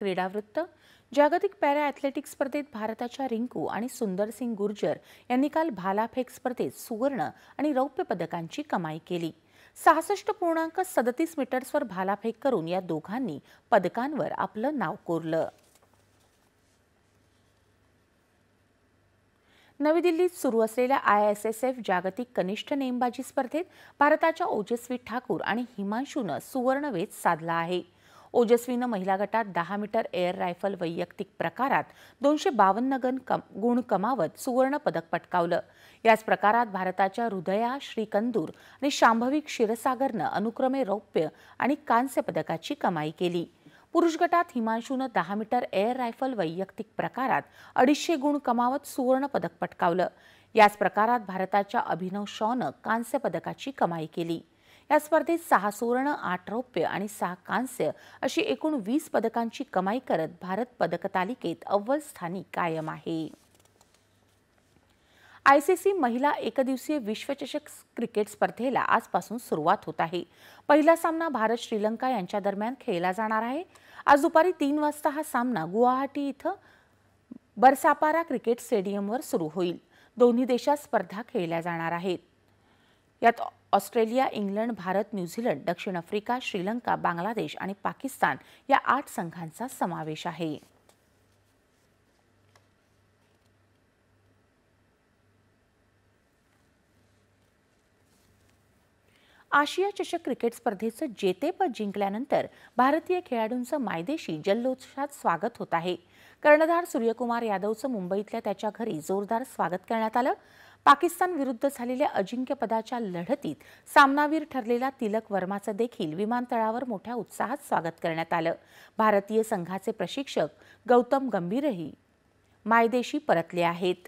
क्रीडावृत्त जागतिक para athletics स्पर्धेत भारताच्या रिंकू आणि सुंदर सिंग गुर्जर यांनी काल भालाफेक स्पर्धेत सुवर्ण आणि रौप्य पदकांची कमाई केली। 66.37 मीटर्सवर भालाफेक करून या दोघांनी पदकांवर आपलं नाव कोरलं। नवी दिल्लीत सुरू असलेल्या ISSF जागतिक कनिष्ठ नेमबाजी स्पर्धेत भारताच्या ओजस्वी ठाकूर आणि हिमांशूनं सुवर्णवेध साधला आहे। ओजस्वीनं महिला गटात 10 मीटर एअर रायफल वैयक्तिक प्रकारात 252 गुण कमावत सुवर्ण पदक पटकावलं। याच प्रकारात भारताच्या हृदया श्रीकंदूर आणि शांभवी क्षीरसागरनं अनुक्रमे रौप्य आणि कांस्य पदकाची कमाई केली। पुरुष गटात हिमांशूनं 10 मीटर एअर रायफल वैयक्तिक प्रकारात 250 गुण कमावत सुवर्ण पदक पटकावलं। याच प्रकारात भारताच्या अभिनव शॉनं कांस्य पदकाची कमाई केली। या स्पर्धेत 6 सुवर्ण, 8 रौप्य आणि 6 कांस्य अशी एकूण 20 पदकांची कमाई करत भारत पदकतालिकेत अव्वल स्थानी कायम आहे। ICC महिला एकदिवसीय विश्वचषक क्रिकेट स्पर्धेला आजपासून सुरुवात होत आहे। पहिला सामना भारत श्रीलंका यांच्या दरम्यान खेळला जाणार आहे। आज दुपारी 3 वाजता हा सामना गुवाहाटी इथं बरसापारा क्रिकेट स्टेडियमवर सुरू होईल। दोन्ही देशात स्पर्धा खेळल्या जाणार आहेत। यात ऑस्ट्रेलिया, इंग्लंड, भारत, न्यूझीलंड, दक्षिण आफ्रिका, श्रीलंका, बांगलादेश आणि पाकिस्तान या 8 संघांचा समावेश आहे। आशिया चषक क्रिकेट स्पर्धेचं जेतेपद जिंकल्यानंतर भारतीय खेळाडूंचं मायदेशी जल्लोषात स्वागत होत आहे। कर्णधार सूर्यकुमार यादवचं मुंबईतल्या त्याच्या घरी जोरदार स्वागत करण्यात आलं। पाकिस्तान विरुद्ध झालेल्या अजिंक्यपदाच्या लढतीत सामनावीर ठरलेला तिलक वर्माचं देखील विमानतळावर मोठ्या उत्साहात स्वागत करण्यात आलं। भारतीय संघाचे प्रशिक्षक गौतम गंभीरही मायदेशी परतले आहेत।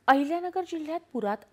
अहिल्यानगर जिल्ह्यात पुरात